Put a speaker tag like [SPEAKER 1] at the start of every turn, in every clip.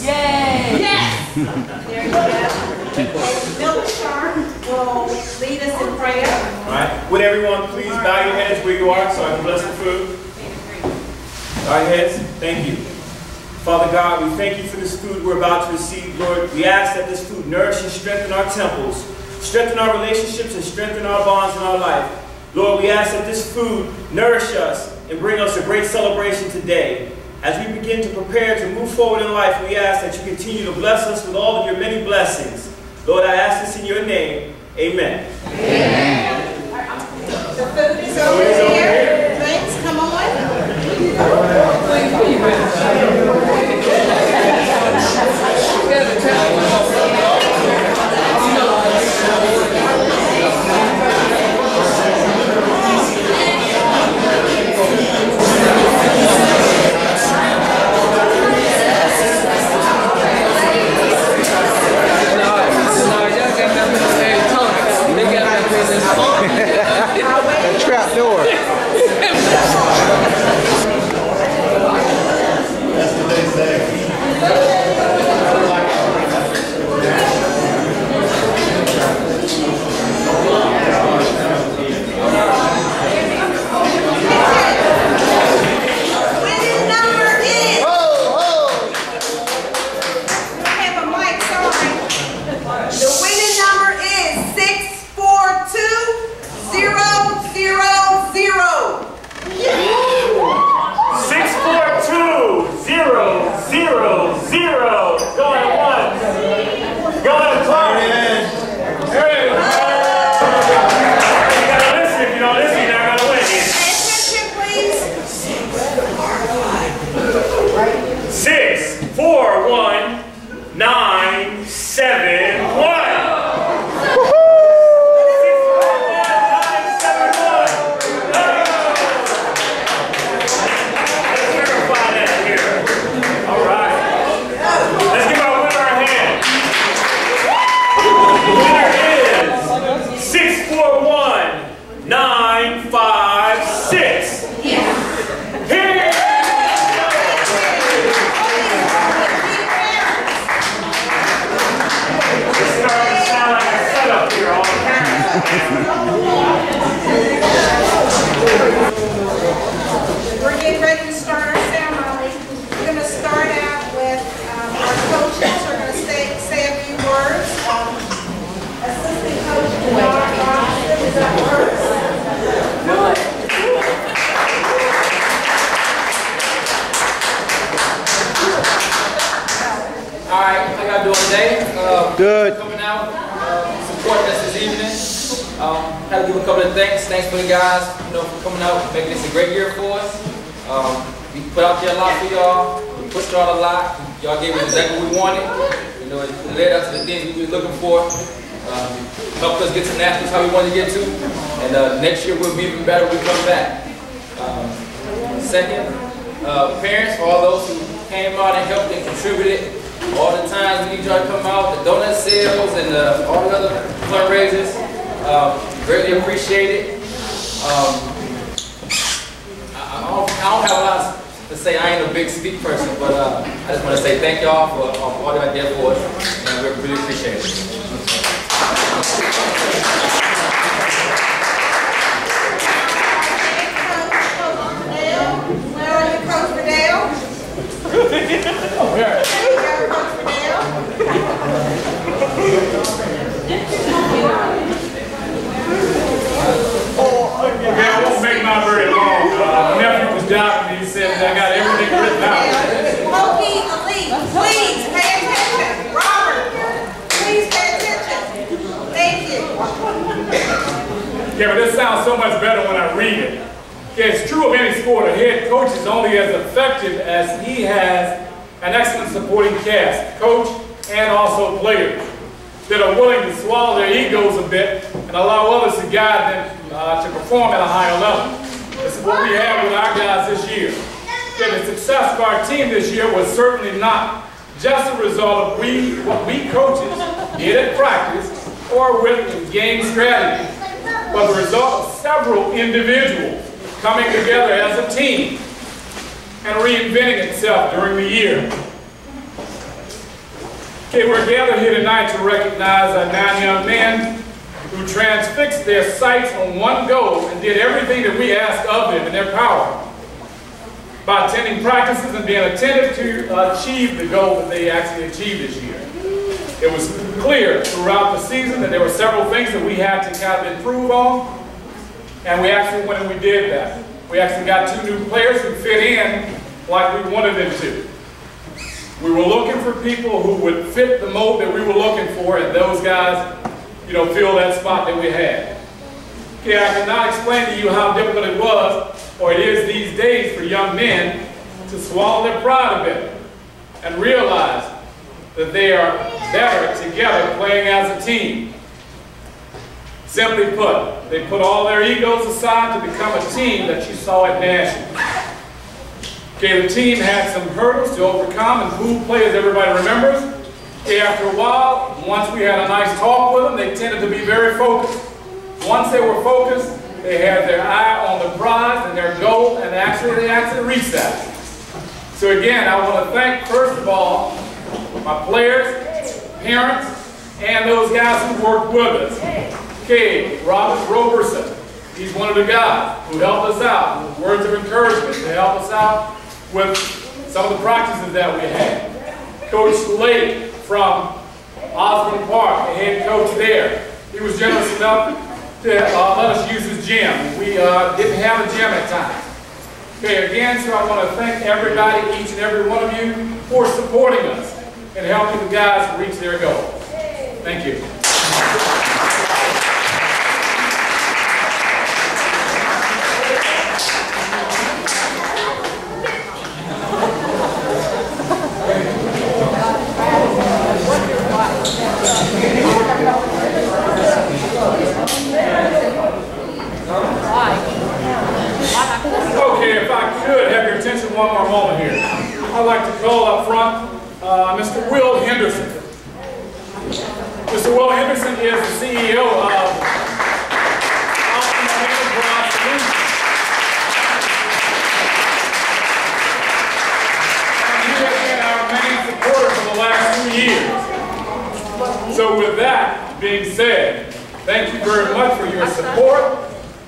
[SPEAKER 1] Yay! Yes!
[SPEAKER 2] There you go. Milk Sharp will lead us in prayer.
[SPEAKER 3] All right. Would everyone please bow your heads where you are so I can bless the food? Bow your heads. Thank you. Father God, we thank you for this food we're about to receive, Lord. We ask that this food nourish and strengthen our temples, strengthen our relationships, and strengthen our bonds in our life. Lord, we ask that this food nourish us and bring us a great celebration today. As we begin to prepare to move forward in life, we ask that you continue to bless us with all of your many blessings. Lord, I ask this in your name. Amen.
[SPEAKER 2] Amen. The food is over here. Thanks. Come on.
[SPEAKER 4] That trap door. That's what they say.
[SPEAKER 2] Winning number is. We have a mic, sorry. The winning number is 642. 0, 0, 0.
[SPEAKER 3] 642 0 0 0. Going once. Going twice. Hey. You gotta listen. If you don't listen, you're not gonna win.
[SPEAKER 2] Pay attention, please.
[SPEAKER 3] 6 4 1 9 7 1.
[SPEAKER 2] We're getting ready to start our ceremony. We're going to start out with our coaches. We're going to say a few words. Assistant coach Denard is up first.
[SPEAKER 5] All right, how y'all doing today?
[SPEAKER 4] Good.
[SPEAKER 5] Coming out, supporting us this evening. Had to give a couple of thanks. Thanks for the guys, for coming out, making this a great year for us. We put out there a lot for y'all. We pushed y'all a lot. Y'all gave us exactly what we wanted. It led us to the things we were looking for. Helped us get to nationals how we wanted to get to. And next year we'll be even better when we come back. Second, parents, all those who came out and helped and contributed. All the times we need y'all to come out, the donut sales and all the other fundraisers. Greatly appreciate it. I don't have a lot to say. I ain't a big speak person, but I just want to say thank y'all for all that you did for us, and we really appreciate it.
[SPEAKER 2] Where are you, Coach Fidel? There you go, Coach
[SPEAKER 3] Okay, I won't make mine very long. My nephew was doubting me. He said I got everything written out.
[SPEAKER 2] Hokies, elite, please pay attention. Robert, please pay attention. Thank you.
[SPEAKER 3] Yeah, but this sounds so much better when I read it. Yeah, it's true of any sport. A head coach is only as effective as he has an excellent supporting cast, coach and also players, that are willing to swallow their egos a bit and allow others to guide them to perform at a higher level. This is what we have with our guys this year. Yeah, the success of our team this year was certainly not just a result of what we coaches did at practice or with game strategy, but the result of several individuals coming together as a team and reinventing itself during the year. Okay, we're gathered here tonight to recognize our 9 young men who transfixed their sights on one goal and did everything that we asked of them in their power by attending practices and being attentive to achieve the goal that they actually achieved this year. It was clear throughout the season that there were several things that we had to kind of improve on, and we actually went and we did that. We actually got 2 new players who fit in like we wanted them to. We were looking for people who would fit the mold that we were looking for, and those guys, you know, fill that spot that we had. Okay, I cannot explain to you how difficult it was, or it is these days, for young men to swallow their pride a bit and realize that they are better together playing as a team. Simply put, they put all their egos aside to become a team that you saw at National. Okay, the team had some hurdles to overcome and pool play, as everybody remembers. Okay, after a while, once we had a nice talk with them, they tended to be very focused. Once they were focused, they had their eye on the prize and their goal, and they actually reached that. So again, I want to thank, first of all, my players, parents, and those guys who worked with us. Okay, Robert Roberson, he's one of the guys who helped us out with words of encouragement to help us out with some of the practices that we had. Coach Lake from Osborne Park, the head coach there, he was generous enough to let us use his gym. We didn't have a gym at times. Okay, again, so I want to thank everybody, each and every one of you, for supporting us and helping the guys reach their goal. Thank you. Okay, if I could have your attention one more moment here. I'd like to call up front Mr. Will Henderson. Mr. Will Henderson is the CEO of and he has been our main supporter for the last 2 years. So with that being said, thank you very much for your support.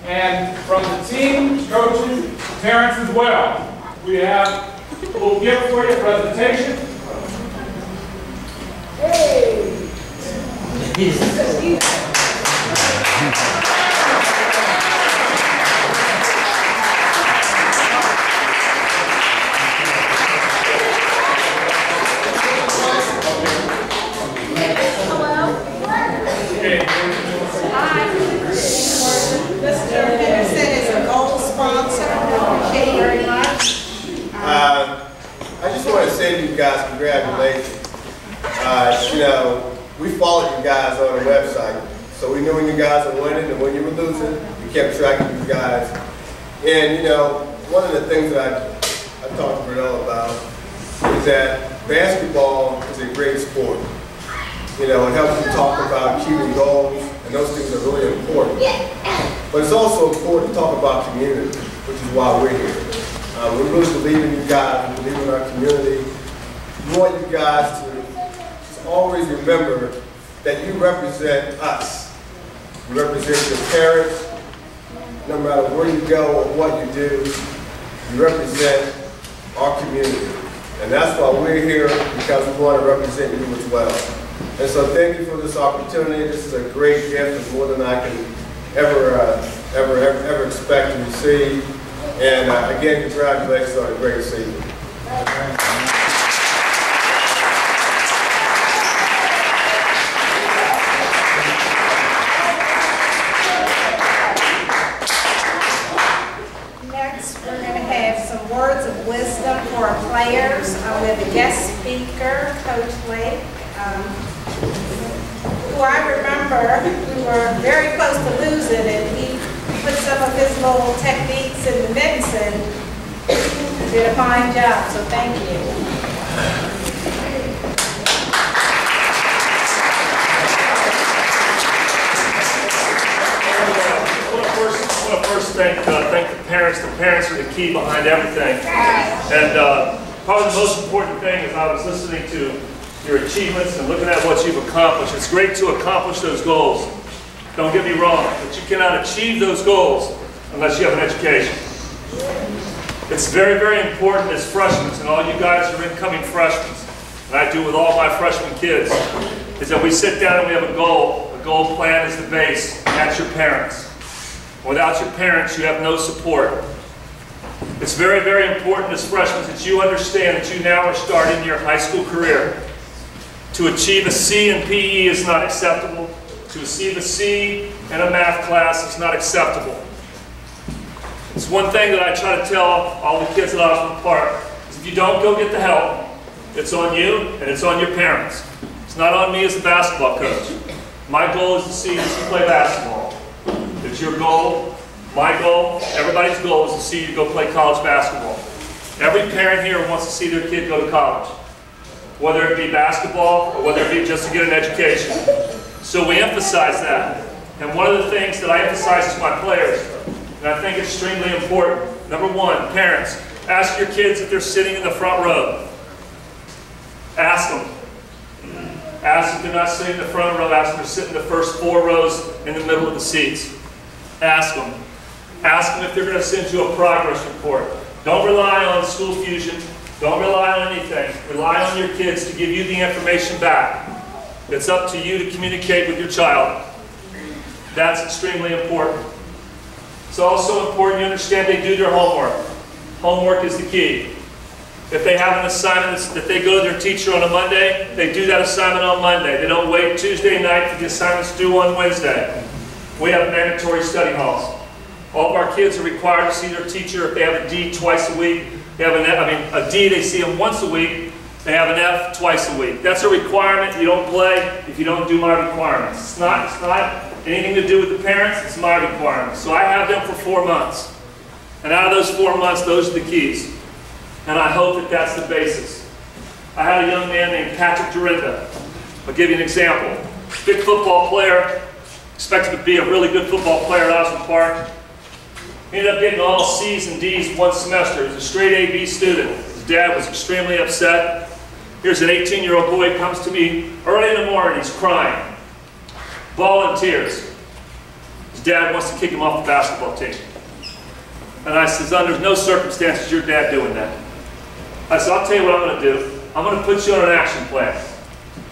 [SPEAKER 3] And from the team, coaches, parents as well, we have a little gift for you, a presentation. Hey!
[SPEAKER 2] Mr. Henderson is a gold sponsor. Thank you very much.
[SPEAKER 1] I just want to say to you guys, congratulations. You know, we followed you guys on the website, so we knew when you guys were winning and when you were losing. We kept track of you guys. And you know, one of the things that I talked to Bernal about is that basketball is a great sport. You know, it helps you talk about achieving goals, and those things are really important. But it's also important to talk about community, which is why we're here. We really believe in you guys, we believe in our community. We want you guys to always remember that you represent us. You represent your parents, no matter where you go or what you do, you represent our community. And that's why we're here, because we want to represent you as well. And so thank you for this opportunity. This is a great gift. It's more than I can ever expect to receive. And again, congratulations on a great season.
[SPEAKER 2] Next, we're going to have some words of wisdom for our players with a guest speaker, Coach Lake. Who I remember, we were very close to losing, and he put some of his little techniques in the mix and did a fine job, so thank you.
[SPEAKER 6] I want to first thank the parents. The parents are the key behind everything. And probably the most important thing is I was listening to your achievements and looking at what you've accomplished. It's great to accomplish those goals. Don't get me wrong, but you cannot achieve those goals unless you have an education. It's very, very important as freshmen, and all you guys are incoming freshmen, and I do with all my freshman kids, is that we sit down and we have a goal. A goal plan is the base, and that's your parents. Without your parents, you have no support. It's very, very important as freshmen that you understand that you now are starting your high school career. To achieve a C in PE is not acceptable. To achieve a C in a math class is not acceptable. It's one thing that I try to tell all the kids at Osborne Park, is if you don't go get the help, it's on you and it's on your parents. It's not on me as a basketball coach. My goal is to see that you play basketball. It's your goal, my goal, everybody's goal is to see you go play college basketball. Every parent here wants to see their kid go to college, whether it be basketball or whether it be just to get an education. So we emphasize that. And one of the things that I emphasize to my players, and I think it's extremely important, number one, parents, ask your kids if they're sitting in the front row. Ask them. Ask if they're not sitting in the front row, ask if they're sitting the first 4 rows in the middle of the seats. Ask them. Ask them if they're going to send you a progress report. Don't rely on School Fusion. Don't rely on anything. Rely on your kids to give you the information back. It's up to you to communicate with your child. That's extremely important. It's also important you understand they do their homework. Homework is the key. If they have an assignment that they go to their teacher on a Monday, they do that assignment on Monday. They don't wait Tuesday night for the assignments due on Wednesday. We have mandatory study halls. All of our kids are required to see their teacher if they have a D twice a week. They have a D, they see them once a week. They have an F twice a week. That's a requirement. You don't play if you don't do my requirements. It's not anything to do with the parents, it's my requirements. So I have them for 4 months. And out of those 4 months, those are the keys. And I hope that that's the basis. I had a young man named Patrick Dorinda. I'll give you an example. Big football player, expected to be a really good football player at Osborne Park. He ended up getting all C's and D's one semester. He was a straight A-B student. His dad was extremely upset. Here's an 18-year-old boy who comes to me early in the morning, he's crying, bawling tears. His dad wants to kick him off the basketball team. And I says, under no circumstances your dad doing that. I said, I'll tell you what I'm going to do. I'm going to put you on an action plan.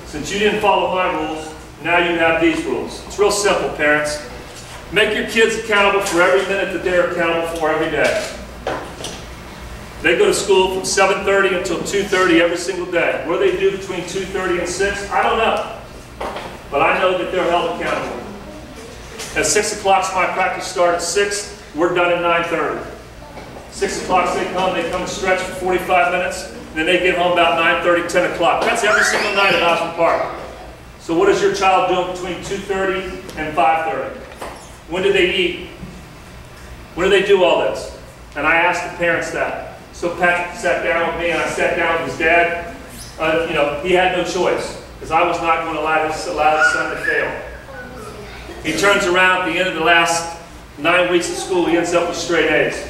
[SPEAKER 6] Since you didn't follow my rules, now you have these rules. It's real simple, parents. Make your kids accountable for every minute that they're accountable for every day. They go to school from 7:30 until 2:30 every single day. What do they do between 2:30 and 6? I don't know. But I know that they're held accountable. At 6 o'clock, my practice starts at 6. We're done at 9:30. 6 o'clock they come and stretch for 45 minutes. And then they get home about 9:30, 10 o'clock. That's every single night at Osborne Park. So what is your child doing between 2:30 and 5:30? When do they eat? When do they do all this? And I asked the parents that. So Patrick sat down with me and I sat down with his dad. He had no choice because I was not going to allow his son to fail. He turns around at the end of the last 9 weeks of school, he ends up with straight A's.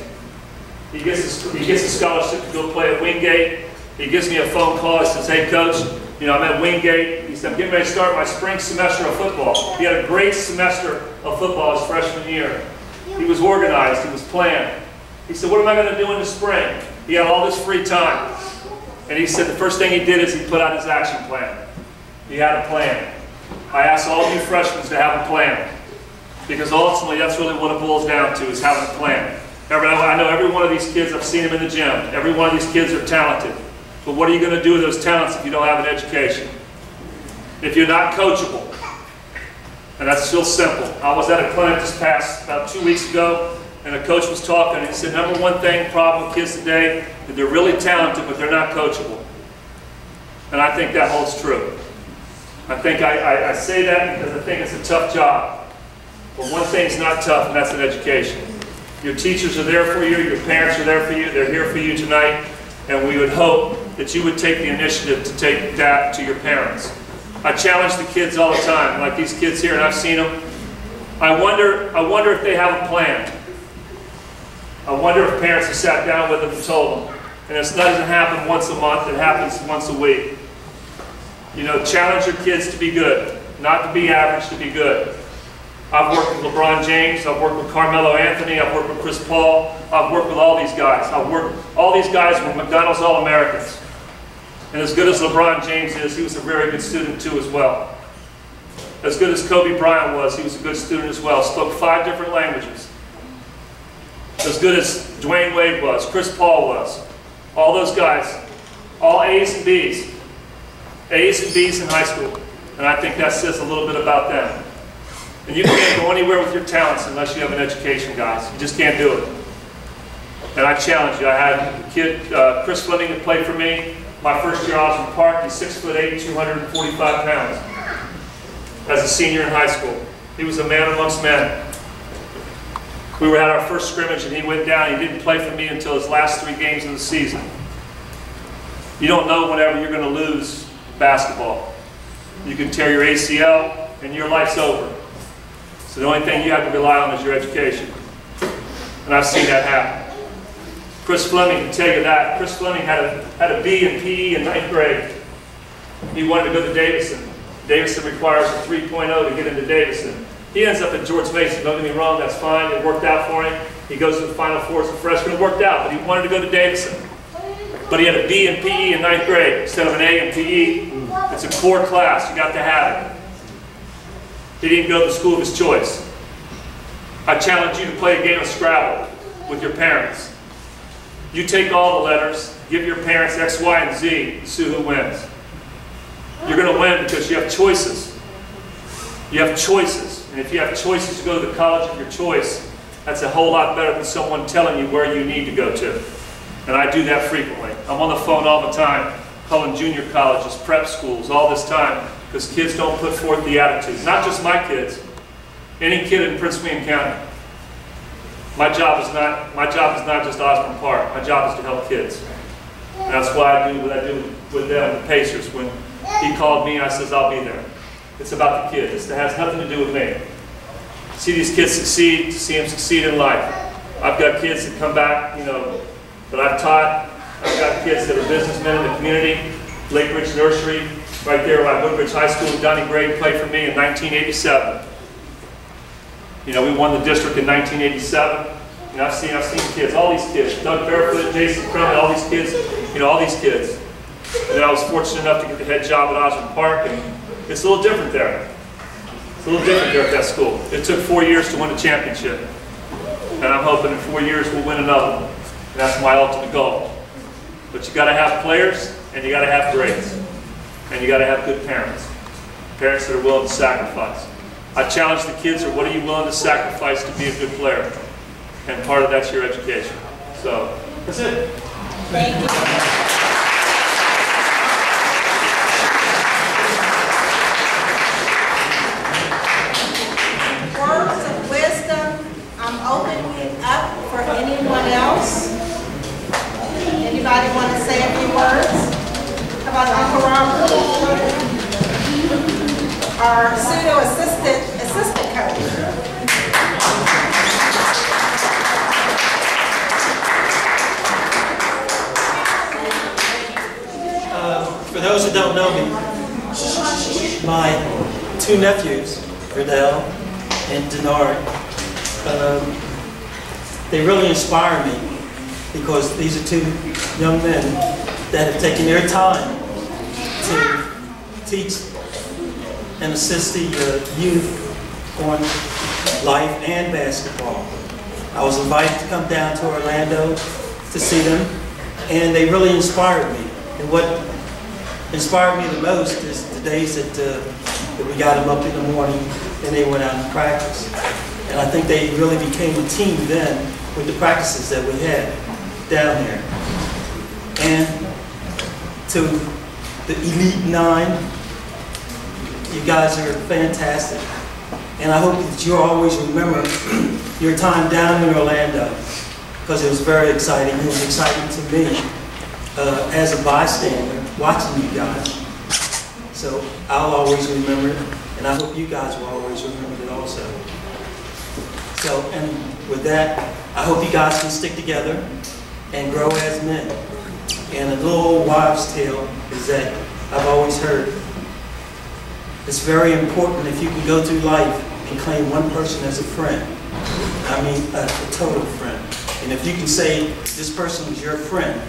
[SPEAKER 6] He gets a scholarship to go play at Wingate. He gives me a phone call. He says, hey coach, I'm at Wingate. He said, I'm getting ready to start my spring semester of football. He had a great semester of football his freshman year. He was organized, he was planned. He said, what am I going to do in the spring? He had all this free time. And he said the first thing he did is he put out his action plan. He had a plan. I asked all you freshmen to have a plan. Because ultimately that's really what it boils down to, is having a plan. I know every one of these kids, I've seen them in the gym. Every one of these kids are talented. But what are you going to do with those talents if you don't have an education? If you're not coachable. And that's real simple. I was at a clinic this past about 2 weeks ago, and a coach was talking, and he said, number one thing, problem with kids today, that they're really talented, but they're not coachable. And I think that holds true. I think I say that because I think it's a tough job. But one thing's not tough, and that's an education. Your teachers are there for you, your parents are there for you, they're here for you tonight, and we would hope that you would take the initiative to take that to your parents. I challenge the kids all the time, like these kids here, and I've seen them. I wonder if they have a plan. I wonder if parents have sat down with them and told them. And it doesn't happen once a month, it happens once a week. You know, challenge your kids to be good, not to be average, to be good. I've worked with LeBron James, I've worked with Carmelo Anthony, I've worked with Chris Paul, I've worked with all these guys. All these guys were McDonald's All-Americans. And as good as LeBron James is, he was a very good student too as well. As good as Kobe Bryant was, he was a good student as well. Spoke 5 different languages. As good as Dwayne Wade was, Chris Paul was. All those guys, all A's and B's. A's and B's in high school. And I think that says a little bit about them. And you can't go anywhere with your talents unless you have an education, guys. You just can't do it. And I challenge you. I had a kid, Chris Fleming, that played for me. My first year I was in Park. He's 6'8", 245 pounds. As a senior in high school. He was a man amongst men. We were at our first scrimmage and he went down. He didn't play for me until his last 3 games of the season. You don't know whenever you're going to lose basketball. You can tear your ACL and your life's over. So the only thing you have to rely on is your education. And I've seen that happen. Chris Fleming can tell you that. Chris Fleming had a B in PE in 9th grade. He wanted to go to Davidson. Davidson requires a 3.0 to get into Davidson. He ends up at George Mason. Don't get me wrong, that's fine. It worked out for him. He goes to the Final Four as a freshman. It worked out, but he wanted to go to Davidson. But he had a B in PE in 9th grade instead of an A in PE. It's a core class. You got to have it. He didn't go to the school of his choice. I challenge you to play a game of Scrabble with your parents. You take all the letters, give your parents X, Y, and Z, and see who wins. You're going to win because you have choices. You have choices. And if you have choices to go to the college of your choice, that's a whole lot better than someone telling you where you need to go to. And I do that frequently. I'm on the phone all the time, calling junior colleges, prep schools, all this time, because kids don't put forth the attitude. Not just my kids, any kid in Prince William County. My job is not just Osborne Park. My job is to help kids. And that's why I do what I do with them, the Pacers. When he called me, I says, I'll be there. It's about the kids. It has nothing to do with me. See these kids succeed, to see them succeed in life. I've got kids that come back, that I've taught. I've got kids that are businessmen in the community. Lake Ridge Nursery, right there at Woodbridge High School. Donnie Gray played for me in 1987. We won the district in 1987. I've seen kids, all these kids, Doug Barefoot, Jason Crummett, all these kids, all these kids. And then I was fortunate enough to get the head job at Osborne Park, and it's a little different there. It's a little different there at that school. It took 4 years to win a championship. And I'm hoping in 4 years we'll win another one. And that's my ultimate goal. But you got to have players, and you got to have grades. And you got to have good parents. Parents that are willing to sacrifice. I challenge the kids, or what are you willing to sacrifice to be a good player? And part of that's your education. So, that's it.
[SPEAKER 2] Thank you. Words of wisdom, I'm opening it up for anyone else. Anybody want to say a few words? How about Uncle Robert? Our pseudo-assistant coach.
[SPEAKER 7] For those who don't know me, my 2 nephews, Riddell and Denard, they really inspire me because these are 2 young men that have taken their time to teach and assist the youth on life and basketball. I was invited to come down to Orlando to see them, and they really inspired me. And what inspired me the most is the days that we got them up in the morning and they went out and practice. And I think they really became a team then with the practices that we had down there. And to the Elite 9, you guys are fantastic. And I hope that you always remember your time down in Orlando, because it was very exciting. It was exciting to me as a bystander watching you guys. So I'll always remember it, and I hope you guys will always remember it also. So, and with that, I hope you guys can stick together and grow as men. And a little old wives' tale is that I've always heard It's very important if you can go through life and claim one person as a friend. I mean, a total friend. And if you can say this person is your friend,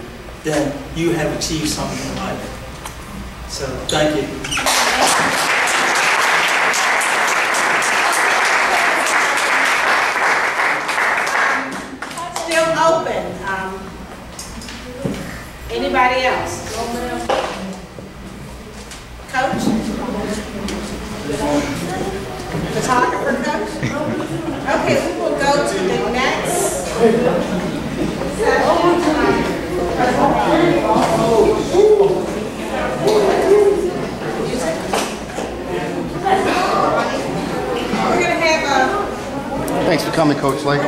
[SPEAKER 7] then you have achieved something in life. So, thank you.
[SPEAKER 2] Still open. Anybody else? Coach? Photographer coach? Okay, we will go to the next we're going to have a...
[SPEAKER 4] Thanks for coming, Coach Lake.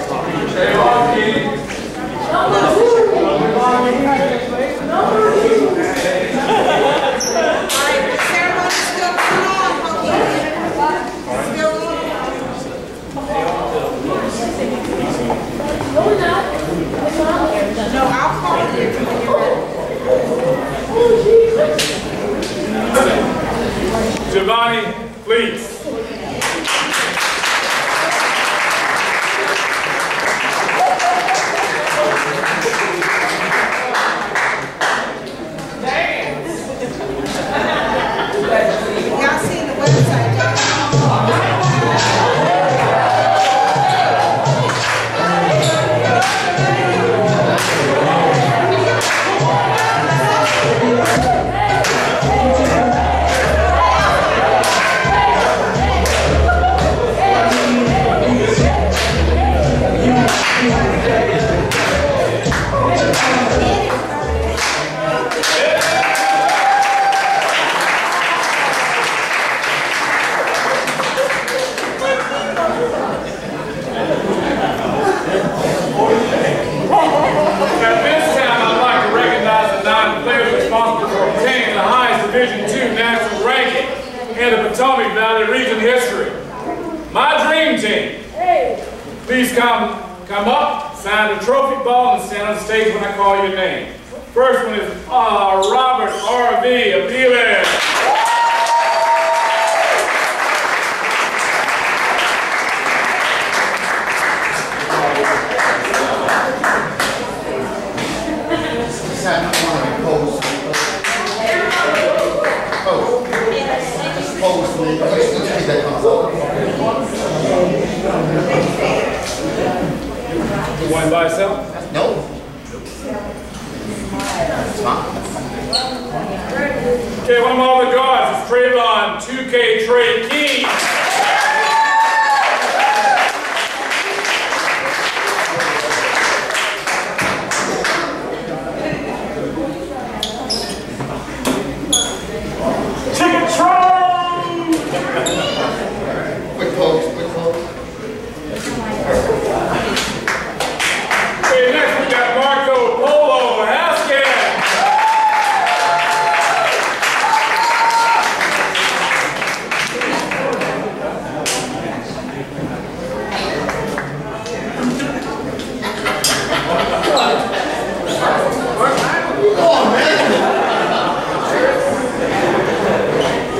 [SPEAKER 2] No, I'll call you when you're ready.
[SPEAKER 3] Giovanni, please.
[SPEAKER 2] Y'all seen the website, don't you?
[SPEAKER 3] Division II national ranking in the Potomac Valley region history. My dream team. Please come up, sign the trophy ball, and stand on the stage when I call your name. First one is Robert R.V. Abile. One by itself?
[SPEAKER 4] No. It's fine.
[SPEAKER 3] Okay, one of my other guards is Trayvon 2K Trey King.
[SPEAKER 4] Quick pose, quick pose.
[SPEAKER 3] Okay, next we got Marco Polo Haskell.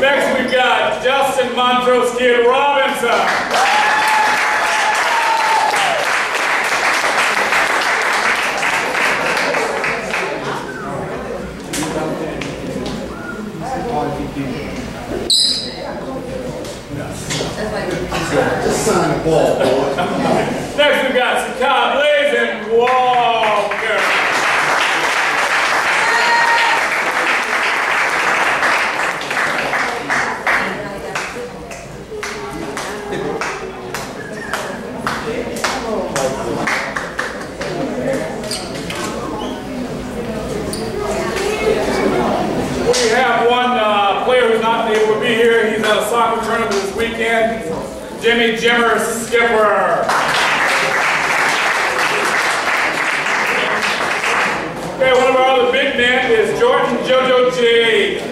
[SPEAKER 3] Next we've got Justin Montrose Kid Robinson.
[SPEAKER 4] Just sign the ball, boy.
[SPEAKER 3] Next we've got Sakai Blazing Walker. We have one player who's not able to be here. He's at a soccer tournament this weekend. Jimmy Jimmer Skipper. Okay, one of our other big men is Jordan JoJo J.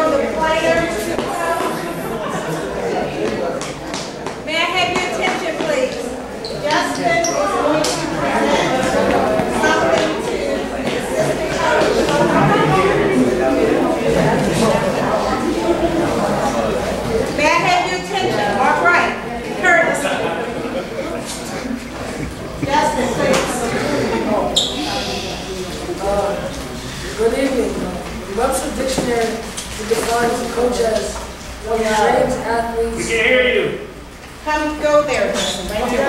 [SPEAKER 2] from the players to come. May I have your attention, please? Justin is going to present something to the assistant coach. May I have your attention? All right. Curtis. Justin, please.
[SPEAKER 8] Good evening. The Webster Dictionary defines a coach as one who trains athletes.
[SPEAKER 6] We can hear you.
[SPEAKER 2] Come, go there, Justin, right there.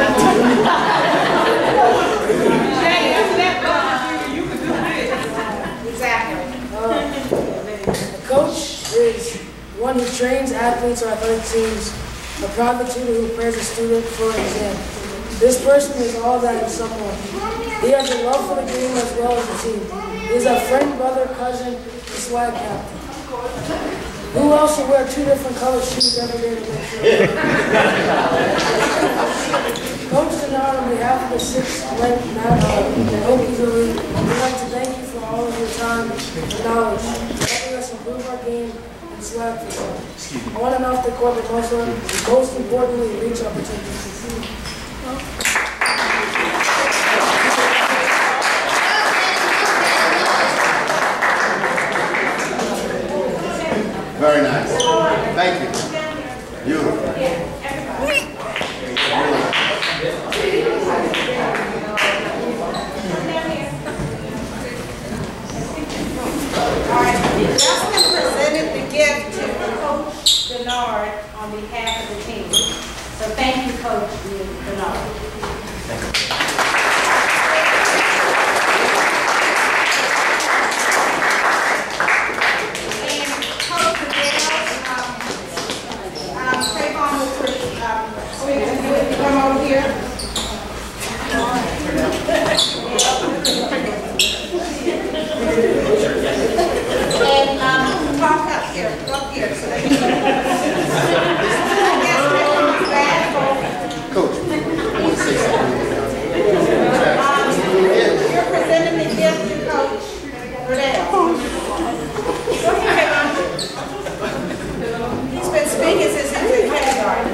[SPEAKER 2] Jay, after that, you can do this. Exactly.
[SPEAKER 8] A coach is one who trains athletes or athletic teams, a private tutor who prepares a student for an exam. This person is all that in someone. He has a love for the game as well as the team. He is a friend, brother, cousin, and swag captain. Who else will wear two different colored shoes every day to make sure? Coach Denard, on behalf of the 6th ranked Hokies Elite, we'd like to thank you for all of your time and knowledge, helping us improve our game and swag for on and off the court, but most importantly, reach our potential.
[SPEAKER 4] Very nice. Thank you. Beautiful.
[SPEAKER 2] All right. Justin presented the gift to Coach Denard on behalf of the team. So thank you, Coach Denard. Come over here. And talk up here. Up here. So that you I guess that's bad.
[SPEAKER 4] Coach, I want to say something.
[SPEAKER 2] You're presenting the gift to Coach Burdell. Go ahead, he's been speaking since he was in kindergarten.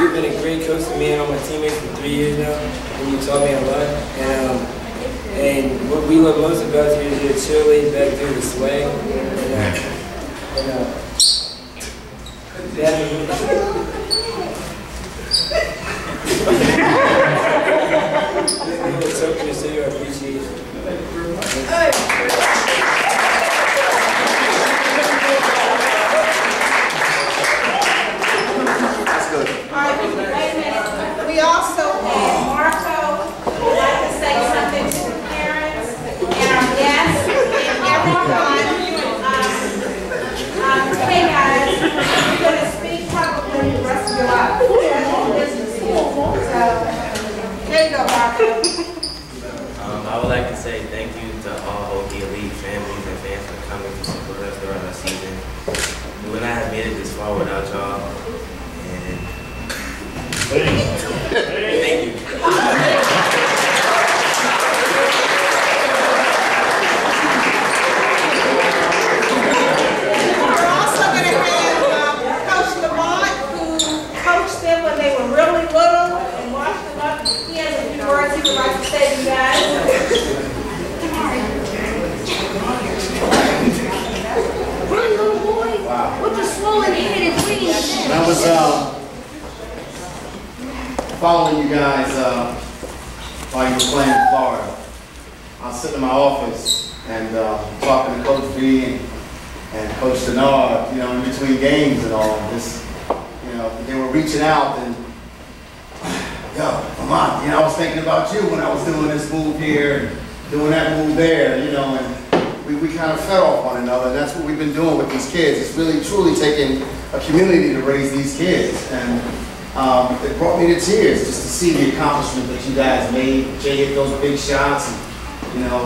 [SPEAKER 9] You've been a great coach to me and all my teammates for 3 years now, and you taught me a lot. And what we love most about you is your chill, laid back dude with swag. Token to say your appreciation.
[SPEAKER 4] That's good.
[SPEAKER 2] All right, wait a minute. We also have Marco, who would like to say something to the parents and our guests and everyone. Hey guys, you're going to speak publicly the rest of your life. So, there you go, Marco.
[SPEAKER 10] I would like to say thank you to all Hokie Elite families and fans for coming to support us throughout our season. We would not have made it this far without y'all. And thank you.
[SPEAKER 2] We're also going to have Coach Lamont, who coached them when they were really little and washed them up. He has a few words he would like to say to you guys.
[SPEAKER 4] When I was following you guys while you were playing in Florida, I was sitting in my office and talking to Coach B and Coach Denard, you know, in between games and all. This, you know, they were reaching out and, yo, Lamont, you know, I was thinking about you when I was doing this move here, and doing that move there, you know, and we kind of fed off one another, and that's what we've been doing with these kids. It's really, truly taking a community to raise these kids. And it brought me to tears just to see the accomplishment that you guys made. Jay hit those big shots. And, you know,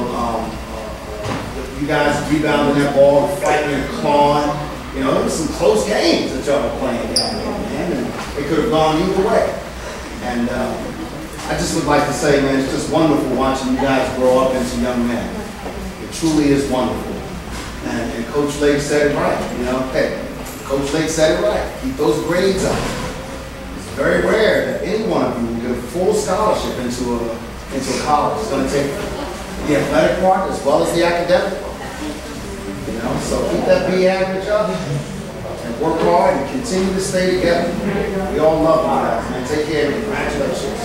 [SPEAKER 4] you guys rebounding that ball, fighting and clawing. You know, there were some close games that y'all were playing down there, man. And it could have gone either way. And I just would like to say, man, it's just wonderful watching you guys grow up into young men. It truly is wonderful. And Coach Lake said it right, you know. Hey, Coach Lake said it right. Keep those grades up. It's very rare that any one of you will get a full scholarship into a college. It's going to take the athletic part as well as the academic part. You know, so keep that B average up and work hard and continue to stay together. We all love you guys, man. Take care and congratulations.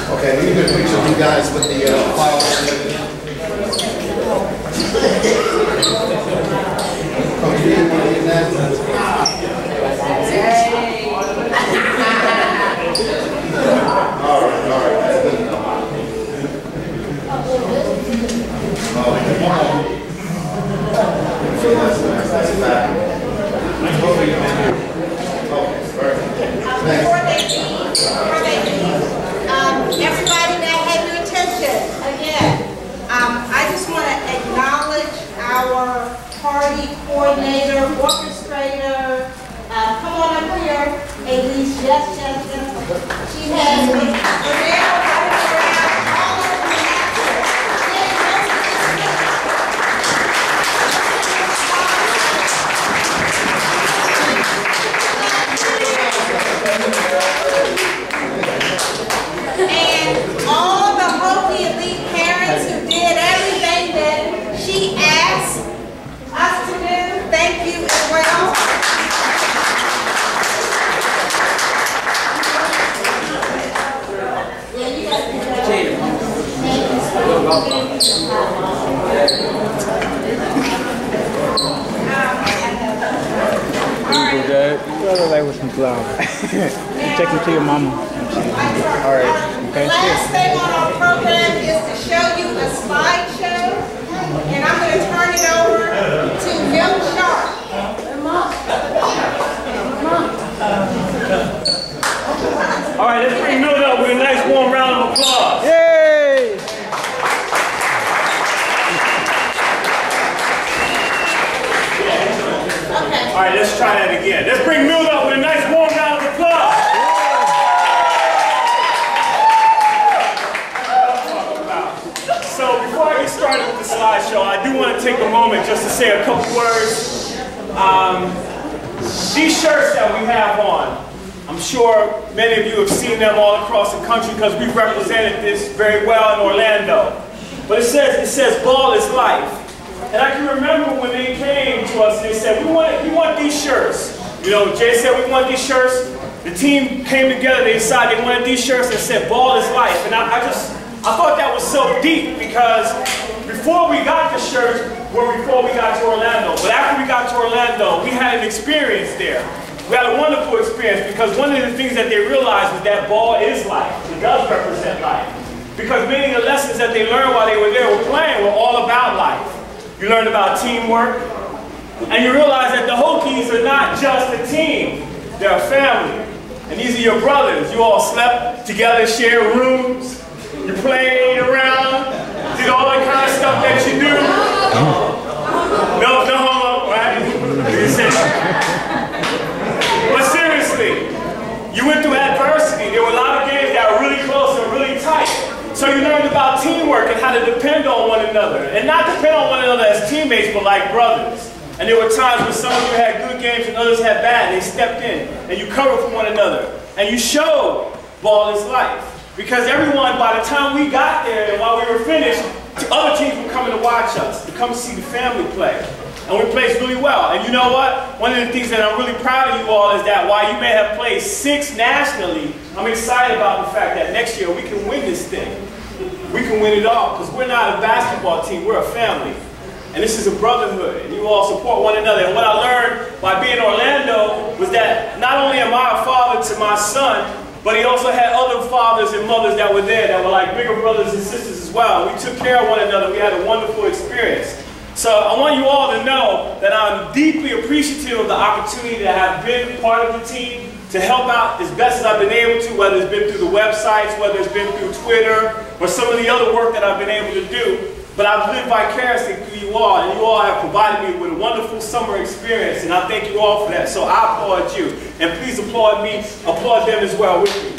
[SPEAKER 4] Okay, we need a picture of you guys with the file. Coach, you want to get that? All right, that's good enough. That's a fact.
[SPEAKER 2] Before they leave, everybody that had your attention, again, I just want to acknowledge our party coordinator, orchestrator. Come on up here, Elise. Yes. She has been around all over the and all the Hokie Elite parents who did everything that she asked us to do, thank you as well.
[SPEAKER 11] Take them to your mama. All right. Okay.
[SPEAKER 2] Last thing on our program is to show you a slideshow, and I'm going to turn it over to Mill Sharp.
[SPEAKER 6] All right, let's bring Mill up with a nice warm round of applause.
[SPEAKER 11] Yay!
[SPEAKER 2] Okay.
[SPEAKER 6] All right, let's try that again. Let's bring Mill up with a nice warm round of applause. So before I get started with the slideshow, I do want to take a moment just to say a couple words. These shirts that we have on, I'm sure many of you have seen them all across the country because we've represented this very well in Orlando. But it says ball is life. And I can remember when they came to us and they said, we want these shirts. You know, Jay said we want these shirts. The team came together, they decided they wanted these shirts and said ball is life. And I thought that was so deep because before we got the shirts were before we got to Orlando. But after we got to Orlando, we had an experience there. We had a wonderful experience because one of the things that they realized was that ball is life. It does represent life. Because many of the lessons that they learned while they were there were playing were all about life. You learned about teamwork, and you realize that the Hokies are not just a team, they're a family. And these are your brothers. You all slept together, shared rooms, you played around, did all the kind of stuff that you do. No homo, right? But seriously, you went through adversity. There were a lot of games that were really close and really tight. So you learned about teamwork and how to depend on one another. And not depend on one another as teammates, but like brothers. And there were times when some of you had good games and others had bad. They stepped in and you covered for one another. And you showed ball is life. Because everyone, by the time we got there and while we were finished, other teams were coming to watch us, to come see the family play. And we played really well. And you know what? One of the things that I'm really proud of you all is that while you may have played 6 nationally, I'm excited about the fact that next year we can win this thing. We can win it all because we're not a basketball team, we're a family. And this is a brotherhood, and you all support one another. And what I learned by being in Orlando was that not only am I a father to my son,
[SPEAKER 12] but he also had other fathers and mothers that were there that were like bigger brothers and sisters as well. We took care of one another. We had a wonderful experience. So I want you all to know that I'm deeply appreciative of the opportunity to have been part of the team, to help out as best as I've been able to, whether it's been through the websites, whether it's been through Twitter, or some of the other work that I've been able to do. But I've lived vicariously through you all, and you all have provided me with a wonderful summer experience, and I thank you all for that. So I applaud you, and please applaud me, applaud them as well with me.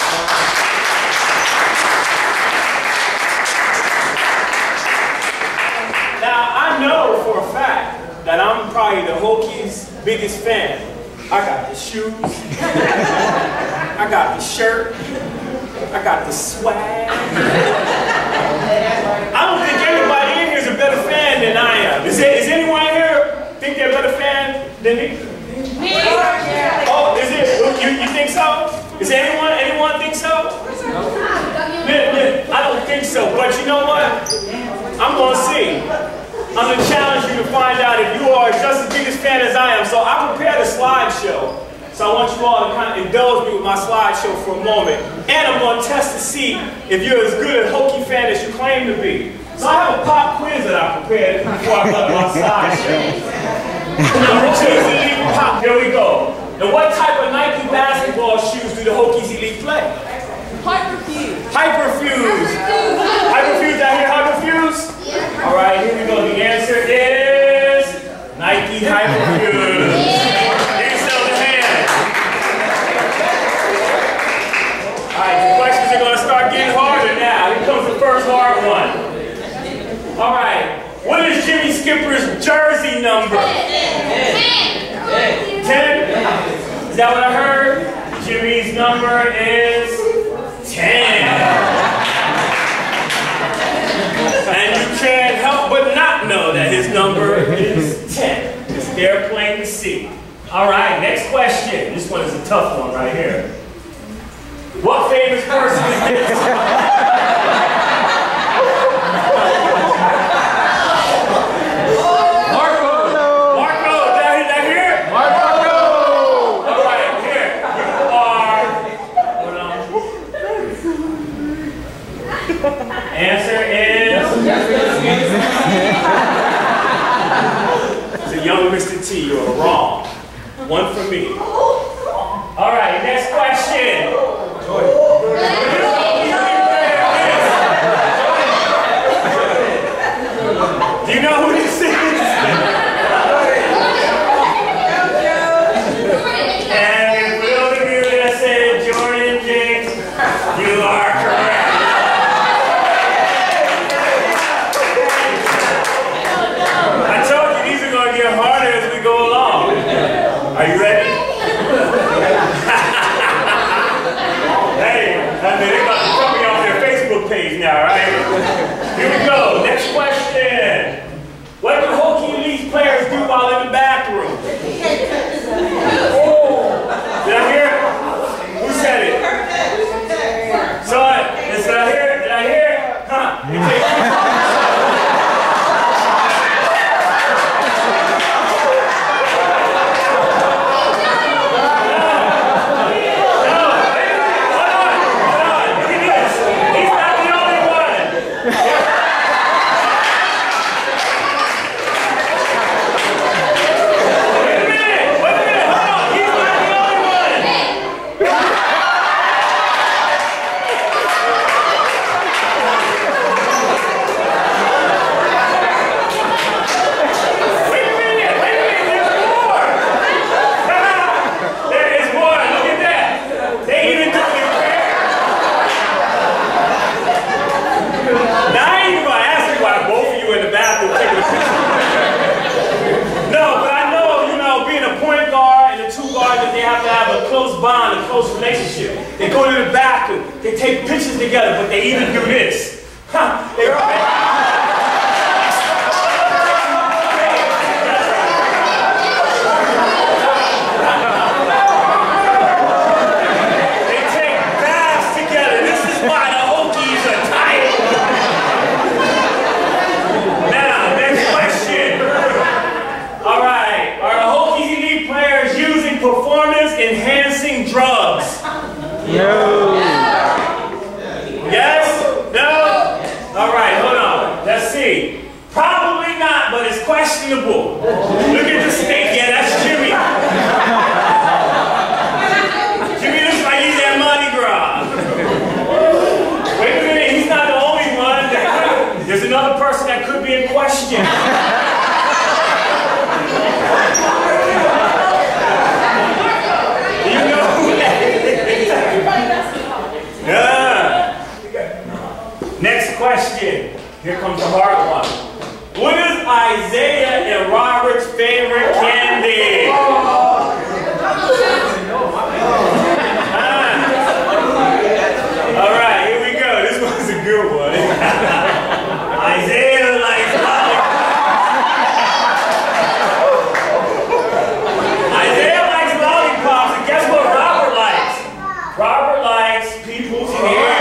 [SPEAKER 12] Now, I know for a fact that I'm probably the Hokies' biggest fan. I got the shoes, I got the shirt, I got the swag. I don't think everybody in here is a better fan than I am. Is anyone here think they're a better fan than me? Me. Oh, is it? You think so? Is anyone think so? I don't think so, but you know what? I'm going to see. I'm going to challenge you to find out if you are just as big a fan as I am. So I prepared a slideshow. So I want you all to kind of indulge me with my slideshow for a moment. And I'm going to test to see if you're as good a Hokie fan as you claim to be. So I have a pop quiz that I prepared before I got my slideshow. Number 2 is Elite Pop. Here we go. Now what type of Nike basketball shoes do the Hokies Elite play?
[SPEAKER 13] Hyperfuse.
[SPEAKER 12] Hyperfuse. Hyperfuse, out here, Hyperfuse? Yeah. All right, here we go. The answer is Nike Hyperfuse. Here's some of the hands. All right, the questions are going to start getting harder now. Here comes the first hard one. All right, what is Jimmy Skipper's jersey number? 10. 10? Is that what I heard? Jimmy's number is 10. And you can't help but not know that his number is 10. It's there plain to see. All right, next question. This one is a tough one right here. What famous person is this? Answer is... It's a young Mr. T. You're wrong. One for me. All right, next question. Do you know who this is? And for those of you that said Jordan James, you are correct. Harder as we go along. Are you ready? Hey, they're about to throw me off their Facebook page now, right? Here we go. Next question. What do Hokie Elite players do while in the bathroom? Oh, did I hear it? Who said it? So, did I hear it? Did I hear it? Huh? Bond, a close relationship. They go to the bathroom, they take pictures together, but they even do this. They take baths together. This is why the Hokies are tight. Now, next question. All right, are the Hokies Elite players using performance enhancing drugs?
[SPEAKER 11] No.
[SPEAKER 12] see. Probably not, but it's questionable. Look at the snake. Yeah, that's Jimmy. Jimmy looks like he's at Mardi Gras. Wait a minute, he's not the only one. There's another person that could be in question. Do you know who that is? Yeah. Next question. Here comes the hard one. What is Isaiah and Robert's favorite candy? All right, here we go. This one's a good one. Isaiah likes lollipops. Isaiah likes lollipops, and guess what Robert likes? Robert likes people's hair.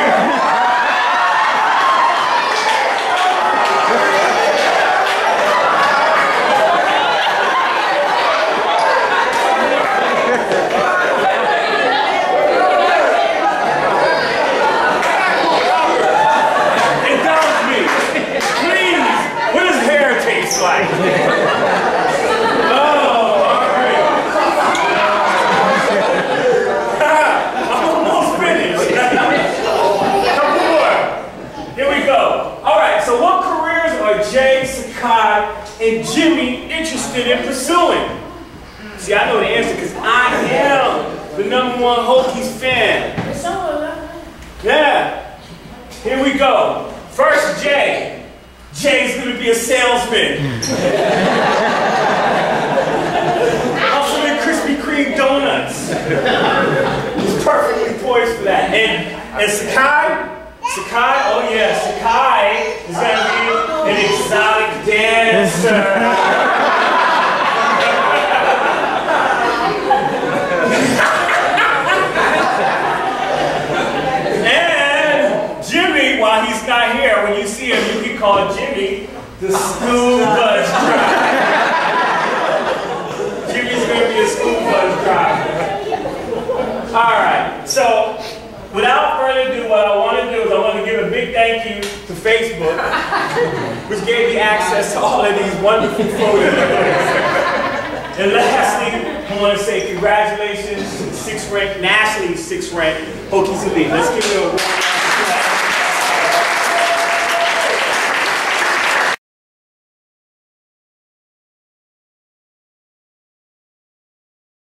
[SPEAKER 12] Like. Oh, I'm almost finished. Couple more. Here we go. All right, so what careers are Jay, Sakai, and Jimmy interested in pursuing? See, I know the answer because I am the #1 Hokies fan. Yeah. Here we go. First, Jay. Jay's going to be a salesman. Also in Krispy Kreme donuts. He's perfectly poised for that. And Sakai? Sakai? Oh yeah, Sakai is going to be an exotic dancer. And Jimmy, while he's not here, when you see him, you can call Jimmy the school bus driver. Jimmy's going to be a school bus driver. All right, so without further ado, what I want to do is I want to give a big thank you to Facebook, which gave me access to all of these wonderful photos. And lastly, I want to say congratulations to the 6th ranked, nationally 6th ranked Hokies Elite. Let's give it a